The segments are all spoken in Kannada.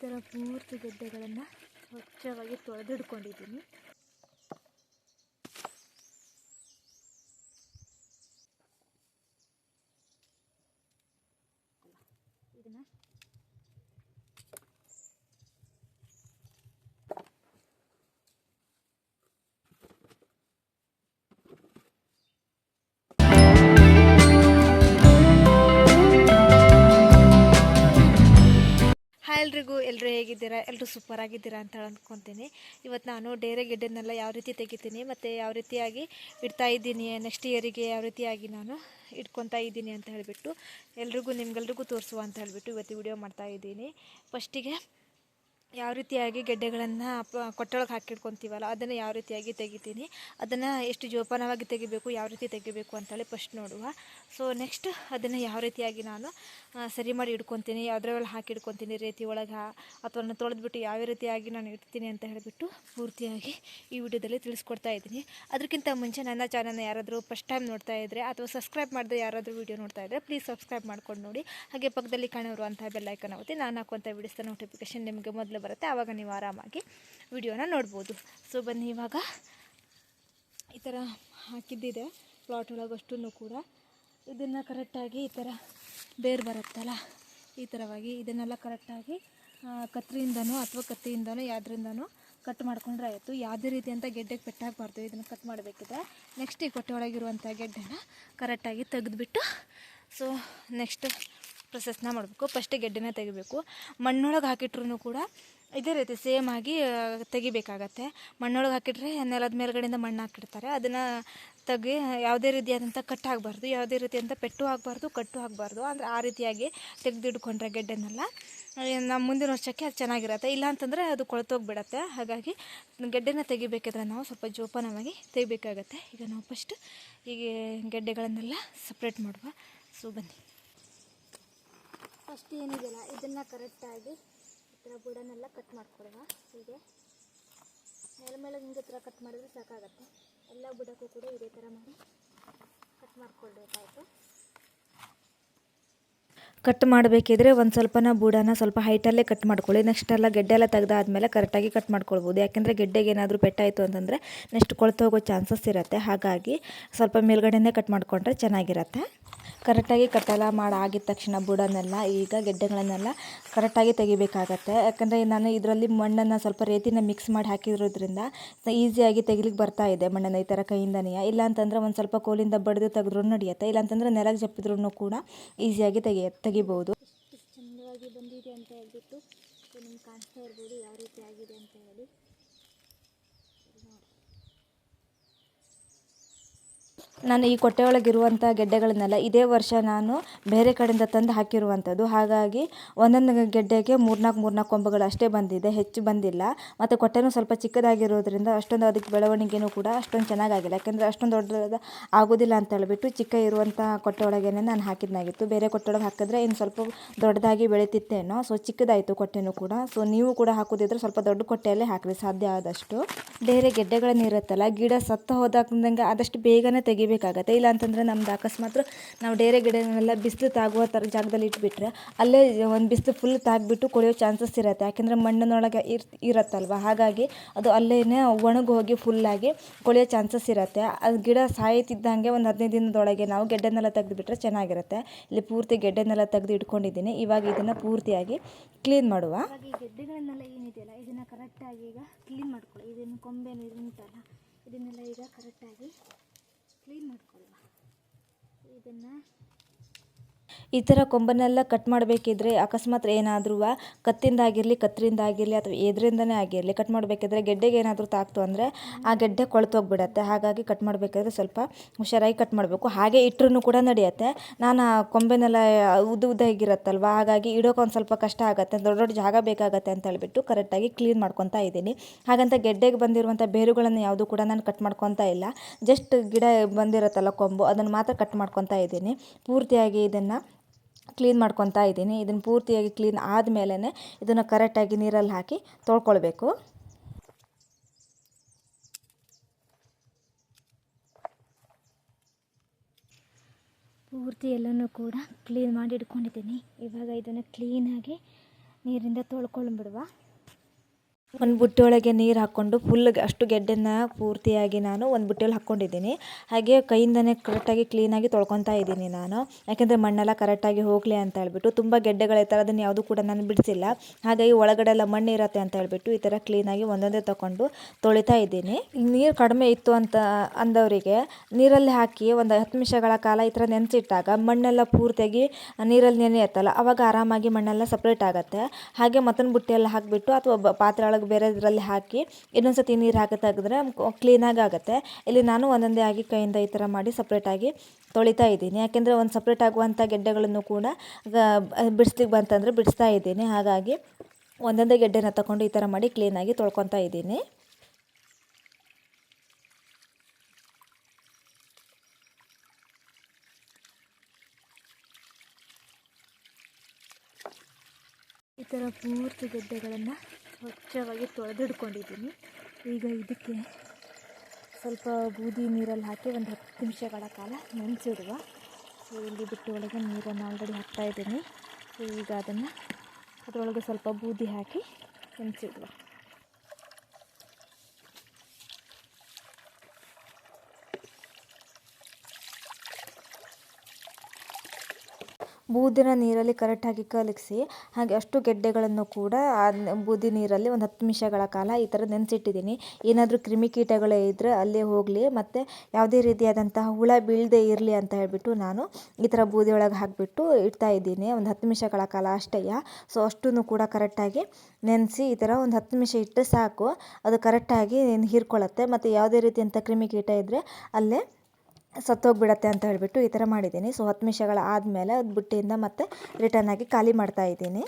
ಥರ ಪೂರ್ತಿ ಗೆಡ್ಡೆಗಳನ್ನು ಸ್ವಚ್ಛವಾಗಿ ತೊಳೆದಿಡ್ಕೊಂಡಿದ್ದೀನಿ. ಇದನ್ನು ಎಲ್ಲರೂ ಹೇಗಿದ್ದೀರಾ? ಎಲ್ಲರೂ ಸೂಪರ್ ಆಗಿದ್ದೀರಾ ಅಂತ ಅಂದ್ಕೊತೀನಿ. ಇವತ್ತು ನಾನು ಡೇರೆ ಗೆಡ್ಡೆನೆಲ್ಲ ಯಾವ ರೀತಿ ತೆಗಿತೀನಿ ಮತ್ತು ಯಾವ ರೀತಿಯಾಗಿ ಇಡ್ತಾ ಇದ್ದೀನಿ, ನೆಕ್ಸ್ಟ್ ಇಯರಿಗೆ ಯಾವ ರೀತಿಯಾಗಿ ನಾನು ಇಟ್ಕೊತಾ ಇದ್ದೀನಿ ಅಂತ ಹೇಳಿಬಿಟ್ಟು ನಿಮ್ಗೆಲ್ರಿಗೂ ತೋರಿಸುವ ಅಂತ ಹೇಳಿಬಿಟ್ಟು ಇವತ್ತು ವಿಡಿಯೋ ಮಾಡ್ತಾಯಿದ್ದೀನಿ. ಫಸ್ಟಿಗೆ ಯಾವ ರೀತಿಯಾಗಿ ಗೆಡ್ಡೆಗಳನ್ನು ಕೊಟ್ಟೊಳಗೆ ಹಾಕಿಟ್ಕೊತೀವಲ್ಲ ಅದನ್ನು ಯಾವ ರೀತಿಯಾಗಿ ತೆಗಿತೀನಿ, ಅದನ್ನು ಎಷ್ಟು ಜೋಪಾನವಾಗಿ ತೆಗಿಬೇಕು, ಯಾವ ರೀತಿ ತೆಗಿಬೇಕು ಅಂತೇಳಿ ಫಸ್ಟ್ ನೋಡುವ. ಸೊ ನೆಕ್ಸ್ಟ್ ಅದನ್ನು ಯಾವ ರೀತಿಯಾಗಿ ನಾನು ಸರಿ ಮಾಡಿ ಇಟ್ಕೊತೀನಿ, ಯಾವುದ್ರಲ್ಲಿ ಹಾಕಿ ಇಟ್ಕೊತೀನಿ, ರೇತಿ ಒಳಗೆ ಅಥವಾ ತೊಳೆದ್ಬಿಟ್ಟು ಯಾವ ರೀತಿಯಾಗಿ ನಾನು ಇಡ್ತೀನಿ ಅಂತ ಹೇಳಿಬಿಟ್ಟು ಪೂರ್ತಿಯಾಗಿ ಈ ವಿಡಿಯೋದಲ್ಲಿ ತಿಳಿಸ್ಕೊಡ್ತಾ ಇದ್ದೀನಿ. ಅದಕ್ಕಿಂತ ಮುಂಚೆ ನನ್ನ ಚಾನಲ್ನ ಯಾರಾದರೂ ಫಸ್ಟ್ ಟೈಮ್ ನೋಡ್ತಾ ಇದ್ದರೆ ಅಥವಾ ಸಬ್ಸ್ಕ್ರೈಬ್ ಮಾಡದೆ ಯಾರಾದರೂ ವಿಡಿಯೋ ನೋಡ್ತಾ ಇದ್ದರೆ ಪ್ಲೀಸ್ ಸಬ್ಸ್ಕ್ರೈಬ್ ಮಾಡ್ಕೊಂಡು ನೋಡಿ. ಹಾಗೆ ಪಕ್ಕದಲ್ಲಿ ಕಾಣಿರುವಂಥ ಬೆಲ್ಲೈಕನ್ ಒತ್ತಿ ನಾನು ಹಾಕುವಂಥ ವಿಡಿಯೋಸ್ನ ನೋಟಿಫಿಕೇಷನ್ ನಿಮಗೆ ಮೊದಲು ಬರುತ್ತೆ, ಆವಾಗ ನೀವು ಆರಾಮಾಗಿ ವಿಡಿಯೋನ ನೋಡ್ಬೋದು. ಸೊ ಬನ್ನಿ, ಇವಾಗ ಈ ಥರ ಹಾಕಿದ್ದಿದೆ ಪ್ಲಾಟ್ ಒಳಗಷ್ಟೂ ಕೂಡ ಇದನ್ನು ಕರೆಕ್ಟಾಗಿ ಈ ಥರ ಬೇರು ಬರುತ್ತಲ್ಲ ಈ ಥರವಾಗಿ ಇದನ್ನೆಲ್ಲ ಕರೆಕ್ಟಾಗಿ ಕತ್ತರಿಯಿಂದನೋ ಅಥವಾ ಕತ್ತಿಯಿಂದನೋ ಯಾವುದರಿಂದನೋ ಕಟ್ ಮಾಡ್ಕೊಂಡ್ರೆ ಆಯಿತು. ಯಾವುದೇ ರೀತಿ ಅಂತ ಗೆಡ್ಡೆಗೆ ಪೆಟ್ಟಾಗಬಾರ್ದು. ಇದನ್ನು ಕಟ್ ಮಾಡಬೇಕಿದ್ರೆ ನೆಕ್ಸ್ಟ್ ಈ ಕೊಟ್ಟೆ ಒಳಗಿರುವಂಥ ಗೆಡ್ಡೆನ ಕರೆಕ್ಟಾಗಿ ತೆಗೆದುಬಿಟ್ಟು ಸೊ ನೆಕ್ಸ್ಟ್ ಪ್ರೊಸೆಸ್ನ ಮಾಡಬೇಕು. ಫಸ್ಟೇ ಗೆಡ್ಡೆನ ತೆಗಿಬೇಕು. ಮಣ್ಣೊಳಗೆ ಹಾಕಿಟ್ರೂ ಕೂಡ ಇದೇ ರೀತಿ ಸೇಮ್ ಆಗಿ ತೆಗಿಬೇಕಾಗತ್ತೆ. ಮಣ್ಣೊಳಗೆ ಹಾಕಿಟ್ರೆ ನೆಲದ ಮೇಲ್ಗಡೆಯಿಂದ ಮಣ್ಣು ಹಾಕಿಡ್ತಾರೆ, ಅದನ್ನು ಯಾವುದೇ ರೀತಿಯಾದಂಥ ಕಟ್ ಆಗಬಾರ್ದು, ಯಾವುದೇ ರೀತಿಯಂಥ ಪೆಟ್ಟು ಆಗಬಾರ್ದು, ಕಟ್ಟು ಆಗಬಾರ್ದು. ಅಂದರೆ ಆ ರೀತಿಯಾಗಿ ತೆಗೆದಿಡ್ಕೊಂಡ್ರೆ ಗೆಡ್ಡೆನೆಲ್ಲ ನಮ್ಮ ಮುಂದಿನ ವರ್ಷಕ್ಕೆ ಅದು ಚೆನ್ನಾಗಿರುತ್ತೆ. ಇಲ್ಲಾಂತಂದರೆ ಅದು ಕೊಳ್ತೋಗಿಬಿಡತ್ತೆ. ಹಾಗಾಗಿ ಗೆಡ್ಡೆನ ತೆಗಿಬೇಕಾದ್ರೆ ನಾವು ಸ್ವಲ್ಪ ಜೋಪಾನವಾಗಿ ತೆಗಿಬೇಕಾಗತ್ತೆ. ಈಗ ನಾವು ಫಸ್ಟ್ ಈಗ ಗೆಡ್ಡೆಗಳನ್ನೆಲ್ಲ ಸಪ್ರೇಟ್ ಮಾಡುವ. ಸೊ ಬನ್ನಿ, ಫಸ್ಟ್ ಏನಿದೆಯಲ್ಲ ಇದನ್ನು ಕರೆಕ್ಟಾಗಿ ಈ ಥರ ಬುಡನೆಲ್ಲ ಕಟ್ ಮಾಡ್ಕೊಡುವ. ಹೀಗೆ ಮೇಲೆ ಹಿಂಗೆ ಥರ ಕಟ್ ಮಾಡಿದ್ರೆ ಸಾಕಾಗತ್ತೆ. ಎಲ್ಲ ಬುಡಕ್ಕೂ ಕೂಡ ಇದೇ ಥರ ಮಾಡಿ ಕಟ್ ಮಾಡ್ಕೊಳ್ಬೇಕಾಯ್ತು. ಕಟ್ ಮಾಡಬೇಕಿದ್ರೆ ಒಂದು ಸ್ವಲ್ಪನ ಬೂಡನ ಸ್ವಲ್ಪ ಹೈಟಲ್ಲೇ ಕಟ್ ಮಾಡ್ಕೊಳ್ಳಿ. ನೆಕ್ಸ್ಟ್ ಎಲ್ಲ ಗೆಡ್ಡೆ ಎಲ್ಲ ತೆಗೆದಾದ್ಮೇಲೆ ಕರೆಕ್ಟಾಗಿ ಕಟ್ ಮಾಡ್ಕೊಳ್ಬೋದು. ಯಾಕೆಂದರೆ ಗೆಡ್ಡೆಗೆ ಏನಾದರೂ ಪೆಟ್ಟಾಯಿತು ಅಂತಂದರೆ ನೆಕ್ಸ್ಟ್ ಕೊಳ್ತು ಹೋಗೋ ಚಾನ್ಸಸ್ ಇರುತ್ತೆ. ಹಾಗಾಗಿ ಸ್ವಲ್ಪ ಮೇಲ್ಗಡೆನೇ ಕಟ್ ಮಾಡಿಕೊಂಡ್ರೆ ಚೆನ್ನಾಗಿರುತ್ತೆ. ಕರೆಕ್ಟಾಗಿ ಕಟ್ಟೆಲ್ಲ ಆಗಿದ ತಕ್ಷಣ ಬುಡನೆಲ್ಲ ಈಗ ಗೆಡ್ಡೆಗಳನ್ನೆಲ್ಲ ಕರೆಕ್ಟಾಗಿ ತೆಗಿಬೇಕಾಗತ್ತೆ. ಯಾಕಂದರೆ ನಾನು ಇದರಲ್ಲಿ ಮಣ್ಣನ್ನು ಸ್ವಲ್ಪ ರೇತಿನ ಮಿಕ್ಸ್ ಮಾಡಿ ಹಾಕಿರೋದ್ರಿಂದ ಈಸಿಯಾಗಿ ತೆಗಿಲಿಕ್ಕೆ ಬರ್ತಾ ಇದೆ ಮಣ್ಣನ್ನು ಈ ಥರ ಕೈಯಿಂದನೇ. ಇಲ್ಲಾಂತಂದರೆ ಒಂದು ಸ್ವಲ್ಪ ಕೋಲಿಂದ ಬಡಿದು ತೆಗೆದ್ರೂ ನಡೆಯುತ್ತೆ, ಇಲ್ಲಾಂತಂದರೆ ನೆಲಕ್ಕೆ ಜಪ್ಪಿದ್ರೂ ಕೂಡ ಈಸಿಯಾಗಿ ತೆಗಿಬೋದು. ಎಷ್ಟು ಚೆಂದವಾಗಿ ಬಂದಿದೆ ಅಂತ ಹೇಳ್ಬಿಟ್ಟು ನಿಮ್ಗೆ ಕಾಣಿಸ್ತಾ ಇರ್ಬೋದು ಯಾವ ರೀತಿ ಆಗಿದೆ ಅಂತ ಹೇಳಿ. ನಾನು ಈ ಕೊಟ್ಟೆ ಒಳಗಿರುವಂಥ ಗೆಡ್ಡೆಗಳನ್ನೆಲ್ಲ ಇದೇ ವರ್ಷ ನಾನು ಬೇರೆ ಕಡೆಯಿಂದ ತಂದು ಹಾಕಿರುವಂಥದ್ದು. ಹಾಗಾಗಿ ಒಂದೊಂದು ಗೆಡ್ಡೆಗೆ ಮೂರ್ನಾಲ್ಕು ಕೊಂಬುಗಳು ಅಷ್ಟೇ ಬಂದಿದೆ, ಹೆಚ್ಚು ಬಂದಿಲ್ಲ. ಮತ್ತು ಕೊಟ್ಟೆನೂ ಸ್ವಲ್ಪ ಚಿಕ್ಕದಾಗಿರೋದ್ರಿಂದ ಅಷ್ಟೊಂದು ಅದಕ್ಕೆ ಬೆಳವಣಿಗೆನೂ ಕೂಡ ಅಷ್ಟೊಂದು ಚೆನ್ನಾಗಾಗಿಲ್ಲ. ಯಾಕೆಂದರೆ ಅಷ್ಟೊಂದು ದೊಡ್ಡದು ಆಗೋದಿಲ್ಲ ಅಂತ ಹೇಳ್ಬಿಟ್ಟು ಚಿಕ್ಕ ಇರುವಂಥ ಕೊಟ್ಟೆ ಒಳಗೇನೆ ನಾನು ಹಾಕಿದ್ದಾಗಿತ್ತು. ಬೇರೆ ಕೊಟ್ಟೆ ಒಳಗೆ ಹಾಕಿದ್ರೆ ಇನ್ನು ಸ್ವಲ್ಪ ದೊಡ್ಡದಾಗಿ ಬೆಳೀತಿತ್ತೇನೋ. ಸೊ ಚಿಕ್ಕದಾಯಿತು ಕೊಟ್ಟೆನೂ ಕೂಡ. ಸೊ ನೀವು ಕೂಡ ಹಾಕೋದಿದ್ರೆ ಸ್ವಲ್ಪ ದೊಡ್ಡ ಕೊಟ್ಟೆಯಲ್ಲೇ ಹಾಕಿರಿ ಸಾಧ್ಯ ಆದಷ್ಟು. ಬೇರೆ ಗೆಡ್ಡೆಗಳನ್ನ ಇರುತ್ತಲ್ಲ, ಗಿಡ ಸತ್ತು ಹೋದಾಗಂಗೆ ಆದಷ್ಟು ಬೇಗನೆ ತೆಗಿಬೇಕಾಗತ್ತೆ. ಇಲ್ಲಾಂತಂದರೆ ನಮ್ದು ಅಕಸ್ಮಾತ್ ನಾವು ಡೇರೆ ಗಿಡನೆಲ್ಲ ಬಿಸಿಲು ತಾಗುವ ಥರ ಜಾಗದಲ್ಲಿ ಇಟ್ಬಿಟ್ರೆ ಅಲ್ಲೇ ಒಂದು ಬಿಸಿಲು ಫುಲ್ ತಾಗಿಬಿಟ್ಟು ಕೊಳೆಯೋ ಚಾನ್ಸಸ್ ಇರುತ್ತೆ. ಯಾಕೆಂದರೆ ಮಣ್ಣಿನೊಳಗೆ ಇರುತ್ತಲ್ವ, ಹಾಗಾಗಿ ಅದು ಅಲ್ಲೇ ಒಣಗಿ ಹೋಗಿ ಫುಲ್ಲಾಗಿ ಕೊಳೆಯೋ ಚಾನ್ಸಸ್ ಇರುತ್ತೆ. ಅದು ಗಿಡ ಸಾಯ್ತಿದ್ದಂಗೆ ಒಂದು 15 ದಿನದೊಳಗೆ ನಾವು ಗೆಡ್ಡೆನೆಲ್ಲ ತೆಗೆದುಬಿಟ್ರೆ ಚೆನ್ನಾಗಿರುತ್ತೆ. ಇಲ್ಲಿ ಪೂರ್ತಿ ಗೆಡ್ಡೆನೆಲ್ಲ ತೆಗೆದು ಇಟ್ಕೊಂಡಿದ್ದೀನಿ. ಇವಾಗ ಇದನ್ನು ಪೂರ್ತಿಯಾಗಿ ಕ್ಲೀನ್ ಮಾಡುವ. ಈ ಗೆಡ್ಡೆಗಳನ್ನೆಲ್ಲ ಏನಿದೆಯಲ್ಲ ಇದನ್ನು ಕರೆಕ್ಟಾಗಿ ಈಗ ಕ್ಲೀನ್ ಮಾಡ್ಕೊಳ್ಳಿ. ಇದನ್ನು ಕೊಂಬೆನೂ ಉಂಟಲ್ಲ ಇದನ್ನೆಲ್ಲ ಈಗ ಕರೆಕ್ಟಾಗಿ ಕ್ಲೀನ್ ಮಾಡ್ಕೊಳ್ಳುವ. ಇದನ್ನು ಈ ಥರ ಕೊಂಬನ್ನೆಲ್ಲ ಕಟ್ ಮಾಡಬೇಕಿದ್ರೆ ಅಕಸ್ಮಾತ್ ಏನಾದರೂ ಕತ್ತಿಂದಾಗಿರಲಿ ಕತ್ತರಿಂದಾಗಿರಲಿ ಅಥವಾ ಎದರಿಂದನೇ ಆಗಿರಲಿ ಕಟ್ ಮಾಡಬೇಕಿದ್ರೆ ಗೆಡ್ಡೆಗೆ ಏನಾದರೂ ತಾಕ್ತು ಅಂದರೆ ಆ ಗೆಡ್ಡೆ ಕೊಳ್ತೋಗ್ಬಿಡತ್ತೆ. ಹಾಗಾಗಿ ಕಟ್ ಮಾಡಬೇಕಾದ್ರೆ ಸ್ವಲ್ಪ ಹುಷಾರಾಗಿ ಕಟ್ ಮಾಡಬೇಕು. ಹಾಗೆ ಇಟ್ಟರೂ ಕೂಡ ನಡೆಯುತ್ತೆ. ನಾನು ಕೊಂಬೆನೆಲ್ಲ ಉದ್ದ ಆಗಿರುತ್ತಲ್ವ, ಹಾಗಾಗಿ ಇಡೋಕೆ ಒಂದು ಸ್ವಲ್ಪ ಕಷ್ಟ ಆಗುತ್ತೆ, ದೊಡ್ಡ ದೊಡ್ಡ ಜಾಗ ಬೇಕಾಗತ್ತೆ ಅಂತ ಹೇಳ್ಬಿಟ್ಟು ಕರೆಕ್ಟಾಗಿ ಕ್ಲೀನ್ ಮಾಡ್ಕೊತಾ ಇದ್ದೀನಿ. ಹಾಗಂತ ಗೆಡ್ಡೆಗೆ ಬಂದಿರುವಂಥ ಬೇರುಗಳನ್ನು ಯಾವುದೂ ಕೂಡ ನಾನು ಕಟ್ ಮಾಡ್ಕೊತಾ ಇಲ್ಲ. ಜಸ್ಟ್ ಗಿಡ ಬಂದಿರುತ್ತಲ್ಲ ಕೊಂಬು ಅದನ್ನು ಮಾತ್ರ ಕಟ್ ಮಾಡ್ಕೊತಾ ಇದ್ದೀನಿ. ಪೂರ್ತಿಯಾಗಿ ಇದನ್ನು ಕ್ಲೀನ್ ಮಾಡ್ಕೊತಾ ಇದ್ದೀನಿ. ಇದನ್ನು ಪೂರ್ತಿಯಾಗಿ ಕ್ಲೀನ್ ಆದಮೇಲೆ ಇದನ್ನು ಕರೆಕ್ಟಾಗಿ ನೀರಲ್ಲಿ ಹಾಕಿ ತೊಳ್ಕೊಳ್ಬೇಕು. ಪೂರ್ತಿ ಎಲ್ಲನೂ ಕೂಡ ಕ್ಲೀನ್ ಮಾಡಿ ಇಟ್ಕೊಂಡಿದ್ದೀನಿ. ಇವಾಗ ಇದನ್ನು ಕ್ಲೀನಾಗಿ ನೀರಿಂದ ತೊಳ್ಕೊಂಡ್ಬಿಡುವ. ಒಂದು ಬುಟ್ಟಿ ಒಳಗೆ ನೀರು ಹಾಕ್ಕೊಂಡು ಫುಲ್ ಅಷ್ಟು ಗೆಡ್ಡೆನ ಪೂರ್ತಿಯಾಗಿ ನಾನು ಒಂದು ಬುಟ್ಟಿಯಲ್ಲಿ ಹಾಕ್ಕೊಂಡಿದ್ದೀನಿ. ಹಾಗೆ ಕೈಯಿಂದನೇ ಕರೆಕ್ಟಾಗಿ ಕ್ಲೀನಾಗಿ ತೊಳ್ಕೊತಾ ಇದ್ದೀನಿ ನಾನು, ಯಾಕೆಂದರೆ ಮಣ್ಣೆಲ್ಲ ಕರೆಕ್ಟಾಗಿ ಹೋಗಲಿ ಅಂತ ಹೇಳ್ಬಿಟ್ಟು. ತುಂಬ ಗೆಡ್ಡೆಗಳಿರ್ತಾರೆ, ಅದನ್ನು ಯಾವುದೂ ಕೂಡ ನಾನು ಬಿಡಿಸಿಲ್ಲ. ಹಾಗಾಗಿ ಒಳಗಡೆ ಎಲ್ಲ ಮಣ್ಣು ಇರುತ್ತೆ ಅಂತ ಹೇಳ್ಬಿಟ್ಟು ಈ ಥರ ಕ್ಲೀನಾಗಿ ಒಂದೊಂದೇ ತೊಗೊಂಡು ತೊಳಿತಾ ಇದ್ದೀನಿ. ನೀರು ಕಡಿಮೆ ಇತ್ತು ಅಂತ ಅಂದವರಿಗೆ ನೀರಲ್ಲಿ ಹಾಕಿ ಒಂದು 10 ನಿಮಿಷಗಳ ಕಾಲ ಈ ಥರ ನೆನೆಸಿಟ್ಟಾಗ ಮಣ್ಣೆಲ್ಲ ಪೂರ್ತಿಯಾಗಿ ನೀರಲ್ಲಿ ನೆನೆಯುತ್ತಲ್ಲ, ಆವಾಗ ಆರಾಮಾಗಿ ಮಣ್ಣೆಲ್ಲ ಸಪ್ರೇಟ್ ಆಗುತ್ತೆ. ಹಾಗೆ ಮತ್ತೊಂದು ಬುಟ್ಟಿಯಲ್ಲಿ ಹಾಕಿಬಿಟ್ಟು ಅಥವಾ ಪಾತ್ರೆ ಒಳಗೆ ಬೇರೆ ಇದರಲ್ಲಿ ಹಾಕಿ ಇನ್ನೊಂದು ಸತಿ ನೀರು ಹಾಕಿ ತೆಗೆದ್ರೆ ಕ್ಲೀನಾಗಿ ಆಗುತ್ತೆ. ಇಲ್ಲಿ ನಾನು ಒಂದೊಂದೇ ಆಗಿ ಕೈಯಿಂದ ಈ ಥರ ಮಾಡಿ ಸಪ್ರೇಟಾಗಿ ತೊಳಿತಾ ಇದ್ದೀನಿ. ಯಾಕೆಂದರೆ ಒಂದು ಸಪ್ರೇಟ್ ಆಗುವಂಥ ಗೆಡ್ಡೆಗಳನ್ನು ಕೂಡ ಬಿಡಿಸ್ಲಿಕ್ಕೆ ಬಂತಂದರೆ ಬಿಡಿಸ್ತಾ ಇದ್ದೀನಿ. ಹಾಗಾಗಿ ಒಂದೊಂದೇ ಗೆಡ್ಡೆನ ತಗೊಂಡು ಈ ಥರ ಮಾಡಿ ಕ್ಲೀನಾಗಿ ತೊಳ್ಕೊತಾ ಇದ್ದೀನಿ. ಈ ಥರ ಪೂರ್ತಿ ಗೆಡ್ಡೆಗಳನ್ನು ಸ್ವಚ್ಛವಾಗಿ ತೊಳೆದಿಡ್ಕೊಂಡಿದ್ದೀನಿ. ಈಗ ಇದಕ್ಕೆ ಸ್ವಲ್ಪ ಬೂದಿ ನೀರಲ್ಲಿ ಹಾಕಿ ಒಂದು 10 ನಿಮಿಷಗಳ ಕಾಲ ನೆನೆಸಿಡುವ. ಇಲ್ಲಿ ಬಿಟ್ಟು ಒಳಗೆ ನೀರನ್ನು ಆಲ್ರೆಡಿ ಹಾಕ್ತಾಯಿದ್ದೀನಿ. ಈಗ ಅದರೊಳಗೆ ಸ್ವಲ್ಪ ಬೂದಿ ಹಾಕಿ ನೆನೆಸಿಡುವ. ಬೂದಿನ ನೀರಲ್ಲಿ ಕರೆಕ್ಟಾಗಿ ಕಲಗಿಸಿ ಹಾಗೆ ಅಷ್ಟು ಗೆಡ್ಡೆಗಳನ್ನು ಕೂಡ ಆ ಬೂದಿ ನೀರಲ್ಲಿ ಒಂದು 10 ನಿಮಿಷಗಳ ಕಾಲ ಈ ಥರ ನೆನೆಸಿಟ್ಟಿದ್ದೀನಿ. ಏನಾದರೂ ಕ್ರಿಮಿಕೀಟಗಳೇ ಇದ್ದರೆ ಅಲ್ಲೇ ಹೋಗಲಿ ಮತ್ತು ಯಾವುದೇ ರೀತಿಯಾದಂತಹ ಹುಳ ಬೀಳದೆ ಇರಲಿ ಅಂತ ಹೇಳಿಬಿಟ್ಟು ನಾನು ಈ ಥರ ಬೂದಿ ಒಳಗೆ ಹಾಕಿಬಿಟ್ಟು ಇಡ್ತಾ ಇದ್ದೀನಿ ಒಂದು 10 ನಿಮಿಷಗಳ ಕಾಲ ಅಷ್ಟೇ. ಸೊ ಅಷ್ಟನ್ನು ಕೂಡ ಕರೆಕ್ಟಾಗಿ ನೆನೆಸಿ ಈ ಥರ ಒಂದು 10 ನಿಮಿಷ ಇಟ್ಟರೆ ಸಾಕು, ಅದು ಕರೆಕ್ಟಾಗಿ ಹೀರ್ಕೊಳ್ಳುತ್ತೆ ಮತ್ತು ಯಾವುದೇ ರೀತಿಯಂಥ ಕ್ರಿಮಿಕೀಟ ಇದ್ದರೆ ಅಲ್ಲೇ ಸತ್ತೋಗ್ಬಿಡತ್ತೆ ಅಂತ ಹೇಳಿಬಿಟ್ಟು ಈ ಥರ ಮಾಡಿದ್ದೀನಿ. ಸೊ 10 ನಿಮಿಷಗಳ ಆದಮೇಲೆ ಅದು ಬುಟ್ಟಿಯಿಂದ ಮತ್ತೆ ರಿಟರ್ನಾಗಿ ಖಾಲಿ ಮಾಡ್ತಾ ಇದ್ದೀನಿ.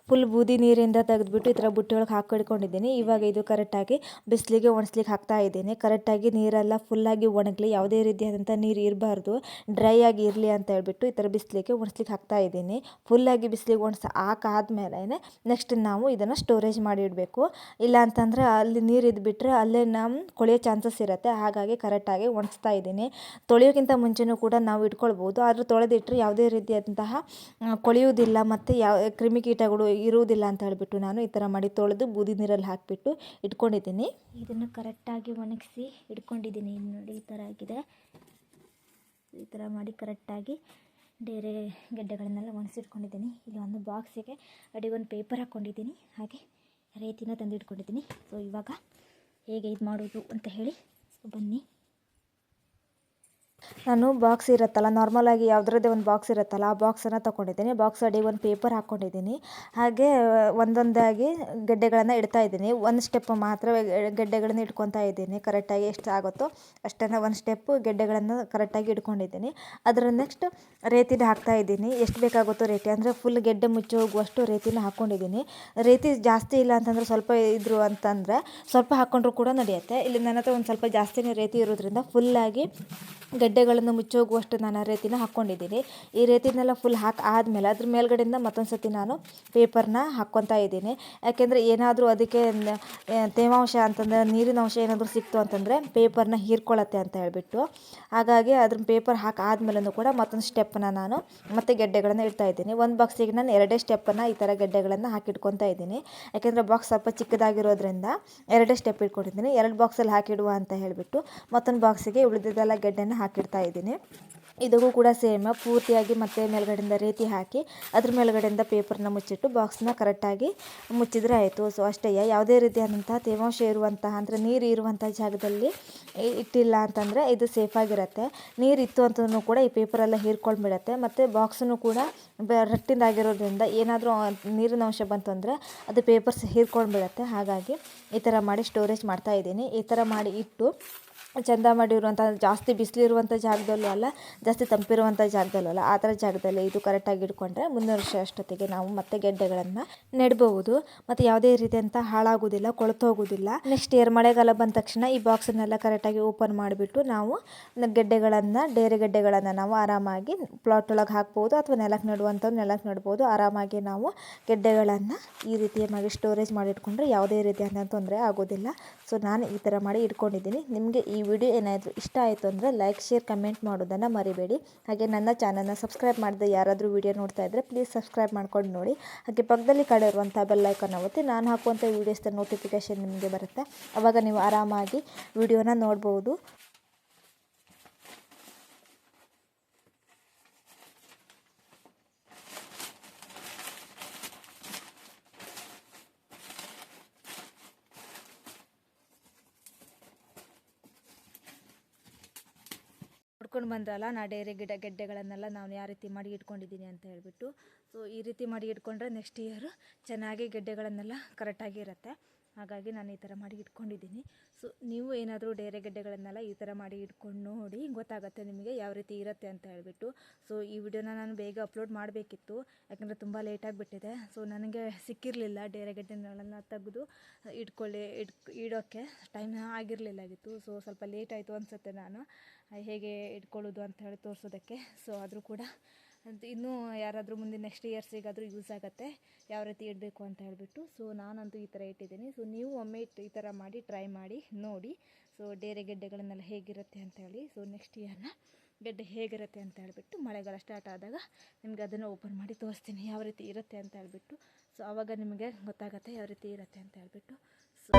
ಫುಲ್ ಬೂದಿ ನೀರಿಂದ ತೆಗೆದುಬಿಟ್ಟು ಈ ಥರ ಬುಟ್ಟಿ ಒಳಗೆ ಹಾಕಿಡ್ಕೊಂಡಿದ್ದೀನಿ. ಇವಾಗ ಇದು ಕರೆಕ್ಟಾಗಿ ಬಿಸಿಲಿಗೆ ಒಣಸ್ಲಿಕ್ಕೆ ಹಾಕ್ತಾ ಇದ್ದೀನಿ. ಕರೆಕ್ಟಾಗಿ ನೀರೆಲ್ಲ ಫುಲ್ಲಾಗಿ ಒಣಗಲಿ, ಯಾವುದೇ ರೀತಿಯಾದಂಥ ನೀರು ಇರಬಾರ್ದು, ಡ್ರೈ ಆಗಿ ಇರಲಿ ಅಂತ ಹೇಳ್ಬಿಟ್ಟು ಈ ಥರ ಬಿಸಿಲಿಗೆ ಒಣಸ್ಲಿಕ್ಕೆ ಹಾಕ್ತಾ ಇದ್ದೀನಿ. ಫುಲ್ಲಾಗಿ ಬಿಸಿಲಿಗೆ ಹಾಕಾದ್ಮೇಲೆ ನೆಕ್ಸ್ಟ್ ನಾವು ಇದನ್ನು ಸ್ಟೋರೇಜ್ ಮಾಡಿ ಇಡಬೇಕು. ಇಲ್ಲ ಅಂತಂದರೆ ಅಲ್ಲಿ ನೀರು ಇದ್ಬಿಟ್ರೆ ಅಲ್ಲೇ ಕೊಳೆಯೋ ಚಾನ್ಸಸ್ ಇರುತ್ತೆ. ಹಾಗಾಗಿ ಕರೆಕ್ಟಾಗಿ ಒಣಸ್ತಾ ಇದ್ದೀನಿ. ತೊಳೆಯೋಕ್ಕಿಂತ ಮುಂಚೆನೂ ಕೂಡ ನಾವು ಇಟ್ಕೊಳ್ಬೋದು, ಆದರೂ ತೊಳೆದಿಟ್ಟರೆ ಯಾವುದೇ ರೀತಿಯಾದಂತಹ ಕೊಳೆಯುವುದಿಲ್ಲ ಮತ್ತು ಯಾವ ಕ್ರಿಮಿಕೀಟಗಳು ಇರುವುದಿಲ್ಲ ಅಂತ ಹೇಳಿಬಿಟ್ಟು ನಾನು ಈ ಥರ ಮಾಡಿ ತೊಳೆದು ಬೂದಿ ನೀರಲ್ಲಿ ಹಾಕಿಬಿಟ್ಟು ಇಟ್ಕೊಂಡಿದ್ದೀನಿ. ಇದನ್ನು ಕರೆಕ್ಟಾಗಿ ಒಣಗಿಸಿ ಇಟ್ಕೊಂಡಿದ್ದೀನಿ. ನೋಡಿ ಈ ಥರ ಆಗಿದೆ. ಈ ಥರ ಮಾಡಿ ಕರೆಕ್ಟಾಗಿ ಬೇರೆ ಗೆಡ್ಡೆಗಳನ್ನೆಲ್ಲ ಒಣಗಿಸಿಟ್ಕೊಂಡಿದ್ದೀನಿ. ಇಲ್ಲಿ ಒಂದು ಬಾಕ್ಸಿಗೆ ಅಡಿಗೊಂದು ಪೇಪರ್ ಹಾಕ್ಕೊಂಡಿದ್ದೀನಿ, ಹಾಗೆ ರೇತಿನ ತಂದು ಇಟ್ಕೊಂಡಿದ್ದೀನಿ. ಸೊ ಇವಾಗ ಹೇಗೆ ಇದು ಮಾಡೋದು ಅಂತ ಹೇಳಿ ಬನ್ನಿ. ನಾನು ಬಾಕ್ಸ್ ಇರುತ್ತಲ್ಲ, ನಾರ್ಮಲಾಗಿ ಯಾವುದ್ರದ್ದೇ ಒಂದು ಬಾಕ್ಸ್ ಇರುತ್ತಲ್ಲ, ಆ ಬಾಕ್ಸನ್ನು ತೊಗೊಂಡಿದ್ದೀನಿ. ಬಾಕ್ಸ್ ಅಡಿಗೆ ಒಂದು ಪೇಪರ್ ಹಾಕ್ಕೊಂಡಿದ್ದೀನಿ. ಹಾಗೆ ಒಂದೊಂದಾಗಿ ಗೆಡ್ಡೆಗಳನ್ನು ಇಡ್ತಾ ಇದ್ದೀನಿ. ಒಂದು ಸ್ಟೆಪ್ ಮಾತ್ರ ಗೆಡ್ಡೆಗಳನ್ನು ಇಟ್ಕೊತಾ ಇದ್ದೀನಿ. ಕರೆಕ್ಟಾಗಿ ಎಷ್ಟು ಆಗುತ್ತೋ ಅಷ್ಟನ್ನು ಒಂದು ಸ್ಟೆಪ್ಪು ಗೆಡ್ಡೆಗಳನ್ನು ಕರೆಕ್ಟಾಗಿ ಇಟ್ಕೊಂಡಿದ್ದೀನಿ. ಅದರ ನೆಕ್ಸ್ಟ್ ರೇತಿನ ಹಾಕ್ತಾ ಇದ್ದೀನಿ. ಎಷ್ಟು ಬೇಕಾಗುತ್ತೋ ರೇತಿ, ಅಂದರೆ ಫುಲ್ ಗೆಡ್ಡೆ ಮುಚ್ಚಿ ಹೋಗುವಷ್ಟು ರೇತಿನ ಹಾಕ್ಕೊಂಡಿದ್ದೀನಿ. ರೇತಿ ಜಾಸ್ತಿ ಇಲ್ಲ ಅಂತಂದರೆ ಸ್ವಲ್ಪ ಇದ್ರು ಅಂತಂದರೆ ಸ್ವಲ್ಪ ಹಾಕ್ಕೊಂಡ್ರೂ ಕೂಡ ನಡೆಯುತ್ತೆ. ಇಲ್ಲಿ ನನ್ನ ಹತ್ರ ಒಂದು ಸ್ವಲ್ಪ ಜಾಸ್ತಿನೇ ರೇತಿ ಇರೋದ್ರಿಂದ ಫುಲ್ಲಾಗಿ ಗೆಡ್ಡೆಗಳನ್ನು ಮುಚ್ಚೋಗುವಷ್ಟು ನಾನು ರೇತಿನ ಹಾಕ್ಕೊಂಡಿದ್ದೀನಿ. ಈ ರೇತಿನೆಲ್ಲ ಫುಲ್ ಆದಮೇಲೆ ಅದ್ರ ಮೇಲ್ಗಡೆಯಿಂದ ಮತ್ತೊಂದು ಸತಿ ನಾನು ಪೇಪರ್ನ ಹಾಕ್ಕೊತಾ ಇದ್ದೀನಿ. ಯಾಕೆಂದರೆ ಏನಾದರೂ ಅದಕ್ಕೆ ತೇವಾಂಶ ಅಂತಂದರೆ ನೀರಿನ ಅಂಶ ಏನಾದರೂ ಸಿಕ್ತು ಅಂತಂದರೆ ಪೇಪರ್ನ ಹೀರ್ಕೊಳ್ಳುತ್ತೆ ಅಂತ ಹೇಳ್ಬಿಟ್ಟು. ಹಾಗಾಗಿ ಅದ್ರ ಪೇಪರ್ ಆದಮೇಲೂ ಕೂಡ ಮತ್ತೊಂದು ಸ್ಟೆಪ್ಪನ್ನು ನಾನು ಮತ್ತೆ ಗೆಡ್ಡೆಗಳನ್ನು ಇಡ್ತಾ ಇದ್ದೀನಿ. ಒಂದು ಬಾಕ್ಸಿಗೆ ನಾನು 2 ಸ್ಟೆಪ್ಪನ್ನು ಈ ಥರ ಗೆಡ್ಡೆಗಳನ್ನು ಹಾಕಿಟ್ಕೊತಾ ಇದ್ದೀನಿ. ಯಾಕೆಂದರೆ ಬಾಕ್ಸ್ ಸ್ವಲ್ಪ ಚಿಕ್ಕದಾಗಿರೋದ್ರಿಂದ 2 ಸ್ಟೆಪ್ ಇಟ್ಕೊಂಡಿದ್ದೀನಿ. 2 ಬಾಕ್ಸಲ್ಲಿ ಹಾಕಿಡುವ ಅಂತ ಹೇಳಿಬಿಟ್ಟು ಮತ್ತೊಂದು ಬಾಕ್ಸಿಗೆ ಉಳಿದಿದ್ದೆಲ್ಲ ಗೆಡ್ಡೆನ ಹಾಕಿಡ್ತಾ ಇದ್ದೀನಿ. ಇದಕ್ಕೂ ಕೂಡ ಸೇಮ್ ಪೂರ್ತಿಯಾಗಿ ಮತ್ತೆ ಮೇಲ್ಗಡೆಯಿಂದ ರೇತಿ ಹಾಕಿ ಅದ್ರ ಮೇಲ್ಗಡೆಯಿಂದ ಪೇಪರ್ನ ಮುಚ್ಚಿಟ್ಟು ಬಾಕ್ಸ್ನ ಕರೆಕ್ಟಾಗಿ ಮುಚ್ಚಿದರೆ ಆಯಿತು. ಸೊ ಅಷ್ಟೇ. ಯಾವುದೇ ರೀತಿಯಾದಂತಹ ತೇವಾಂಶ ಇರುವಂತಹ ಅಂದರೆ ನೀರು ಇರುವಂಥ ಜಾಗದಲ್ಲಿ ಇಟ್ಟಿಲ್ಲ ಅಂತಂದರೆ ಇದು ಸೇಫಾಗಿರುತ್ತೆ. ನೀರಿತ್ತು ಅಂತಲೂ ಕೂಡ ಈ ಪೇಪರೆಲ್ಲ ಹೀರ್ಕೊಂಡ್ಬಿಡುತ್ತೆ. ಮತ್ತು ಬಾಕ್ಸನ್ನು ಕೂಡ ರಟ್ಟಿಂದಾಗಿರೋದ್ರಿಂದ ಏನಾದರೂ ನೀರಿನ ಅಂಶ ಬಂತು ಅಂದರೆ ಅದು ಪೇಪರ್ಸ್ ಹೀರ್ಕೊಂಡ್ಬಿಡುತ್ತೆ. ಹಾಗಾಗಿ ಈ ಥರ ಮಾಡಿ ಸ್ಟೋರೇಜ್ ಮಾಡ್ತಾಯಿದ್ದೀನಿ. ಈ ಥರ ಮಾಡಿ ಇಟ್ಟು ಚೆಂದ ಮಾಡಿರುವಂಥ ಜಾಸ್ತಿ ಬಿಸಿಲಿರುವಂಥ ಜಾಗದಲ್ಲೂ ಅಲ್ಲ, ಜಾಸ್ತಿ ತಂಪಿರುವಂಥ ಜಾಗದಲ್ಲೂ ಅಲ್ಲ, ಆ ಥರ ಜಾಗದಲ್ಲಿ ಇದು ಕರೆಕ್ಟಾಗಿ ಇಟ್ಕೊಂಡ್ರೆ ಮುಂದಿನ ವರ್ಷ ಅಷ್ಟೊತ್ತಿಗೆ ನಾವು ಮತ್ತೆ ಗೆಡ್ಡೆಗಳನ್ನು ನೆಡ್ಬೋದು. ಮತ್ತು ಯಾವುದೇ ರೀತಿಯಂಥ ಹಾಳಾಗೋದಿಲ್ಲ, ಕೊಳ್ತೋಗೋದಿಲ್ಲ. ನೆಕ್ಸ್ಟ್ ಇಯರ್ ಮಳೆಗಾಲ ಬಂದ ತಕ್ಷಣ ಈ ಬಾಕ್ಸನ್ನೆಲ್ಲ ಕರೆಕ್ಟಾಗಿ ಓಪನ್ ಮಾಡಿಬಿಟ್ಟು ನಾವು ಡೇರೆ ಗೆಡ್ಡೆಗಳನ್ನು ನಾವು ಆರಾಮಾಗಿ ಪ್ಲಾಟ್ ಒಳಗೆ ಹಾಕ್ಬೋದು, ಅಥವಾ ನೆಲಕ್ಕೆ ನೆಡುವಂಥದ್ದು ನೆಲಕ್ಕೆ ನೆಡ್ಬೋದು. ಆರಾಮಾಗಿ ನಾವು ಗೆಡ್ಡೆಗಳನ್ನು ಈ ರೀತಿಯಾಗಿ ಸ್ಟೋರೇಜ್ ಮಾಡಿ ಇಟ್ಕೊಂಡ್ರೆ ಯಾವುದೇ ರೀತಿಯಾದ ತೊಂದರೆ ಆಗೋದಿಲ್ಲ. ಸೊ ನಾನು ಈ ಥರ ಮಾಡಿ ಇಟ್ಕೊಂಡಿದ್ದೀನಿ. ನಿಮಗೆ ಈ ವಿಡಿಯೋ ಏನಾದರೂ ಇಷ್ಟ ಆಯಿತು ಅಂದರೆ ಲೈಕ್ ಶೇರ್ ಕಮೆಂಟ್ ಮಾಡೋದನ್ನು ಮರಿಬೇಡಿ. ಹಾಗೆ ನನ್ನ ಚಾನಲ್ನ ಸಬ್ಸ್ಕ್ರೈಬ್ ಮಾಡದೆ ಯಾರಾದರೂ ವಿಡಿಯೋ ನೋಡ್ತಾ ಇದ್ದರೆ ಪ್ಲೀಸ್ ಸಬ್ಸ್ಕ್ರೈಬ್ ಮಾಡ್ಕೊಂಡು ನೋಡಿ. ಹಾಗೆ ಪಕ್ಕದಲ್ಲಿ ಕಡೆ ಇರುವಂಥ ಬೆಲ್ ಐಕಾನ್ ಒತ್ತಿ ನಾನು ಹಾಕುವಂಥ ವೀಡಿಯೋಸ್ದ ನೋಟಿಫಿಕೇಷನ್ ನಿಮಗೆ ಬರುತ್ತೆ. ಆವಾಗ ನೀವು ಆರಾಮಾಗಿ ವಿಡಿಯೋನ ನೋಡ್ಬೋದು. ನೋಡ್ಕೊಂಡು ಬಂದ್ರಲ್ಲ ನಾ ಡೇರೆ ಗೆಡ್ಡೆಗಳನ್ನೆಲ್ಲ ನಾನು ಯಾವ ರೀತಿ ಮಾಡಿ ಇಟ್ಕೊಂಡಿದ್ದೀನಿ ಅಂತ ಹೇಳ್ಬಿಟ್ಟು. ಸೊ ಈ ರೀತಿ ಮಾಡಿ ಇಟ್ಕೊಂಡ್ರೆ ನೆಕ್ಸ್ಟ್ ಇಯರ್ ಚೆನ್ನಾಗಿ ಗೆಡ್ಡೆಗಳನ್ನೆಲ್ಲ ಕರೆಕ್ಟಾಗಿ ಇರುತ್ತೆ. ಹಾಗಾಗಿ ನಾನು ಈ ಥರ ಮಾಡಿ ಇಟ್ಕೊಂಡಿದ್ದೀನಿ. ಸೊ ನೀವು ಏನಾದರೂ ಡೇರೆ ಗೆಡ್ಡೆಗಳನ್ನೆಲ್ಲ ಈ ಥರ ಮಾಡಿ ಇಟ್ಕೊಂಡು ನೋಡಿ, ಗೊತ್ತಾಗುತ್ತೆ ನಿಮಗೆ ಯಾವ ರೀತಿ ಇರುತ್ತೆ ಅಂತ ಹೇಳ್ಬಿಟ್ಟು. ಸೊ ಈ ವಿಡಿಯೋನ ನಾನು ಬೇಗ ಅಪ್ಲೋಡ್ ಮಾಡಬೇಕಿತ್ತು, ಯಾಕಂದರೆ ತುಂಬ ಲೇಟಾಗಿಬಿಟ್ಟಿದೆ. ಸೊ ನನಗೆ ಸಿಕ್ಕಿರಲಿಲ್ಲ ಡೇರೆ ಗೆಡ್ಡೆಗಳನ್ನ ತೆಗೆದು ಇಡೋಕ್ಕೆ ಟೈಮ್ ಆಗಿರಲಿಲ್ಲಾಗಿತ್ತು. ಸೊ ಸ್ವಲ್ಪ ಲೇಟ್ ಆಯಿತು ಅನಿಸುತ್ತೆ ನಾನು ಹೇಗೆ ಇಟ್ಕೊಳ್ಳೋದು ಅಂತ ಹೇಳಿ ತೋರಿಸೋದಕ್ಕೆ. ಸೊ ಆದರೂ ಕೂಡ ಇನ್ನೂ ಯಾರಾದರೂ ಮುಂದೆ ನೆಕ್ಸ್ಟ್ ಇಯರ್ಸಿಗಾದರೂ ಯೂಸ್ ಆಗುತ್ತೆ ಯಾವ ರೀತಿ ಇಡಬೇಕು ಅಂತ ಹೇಳಿಬಿಟ್ಟು. ಸೊ ನಾನಂತೂ ಈ ಥರ ಇಟ್ಟಿದ್ದೀನಿ. ಸೊ ನೀವು ಒಮ್ಮೆ ಈ ಥರ ಮಾಡಿ ಟ್ರೈ ಮಾಡಿ ನೋಡಿ. ಸೊ ಡೇರೆ ಗೆಡ್ಡೆಗಳನ್ನೆಲ್ಲ ಹೇಗಿರುತ್ತೆ ಅಂತ ಹೇಳಿ. ಸೊ ನೆಕ್ಸ್ಟ್ ಇಯರ್ನ ಗೆಡ್ಡೆ ಹೇಗಿರುತ್ತೆ ಅಂತ ಹೇಳಿಬಿಟ್ಟು ಮಳೆಗಾಲ ಸ್ಟಾರ್ಟ್ ಆದಾಗ ನಿಮಗೆ ಅದನ್ನು ಓಪನ್ ಮಾಡಿ ತೋರಿಸ್ತೀನಿ ಯಾವ ರೀತಿ ಇರುತ್ತೆ ಅಂತ ಹೇಳಿಬಿಟ್ಟು. ಸೊ ಆವಾಗ ನಿಮಗೆ ಗೊತ್ತಾಗುತ್ತೆ ಯಾವ ರೀತಿ ಇರುತ್ತೆ ಅಂತ ಹೇಳಿಬಿಟ್ಟು. ಸೊ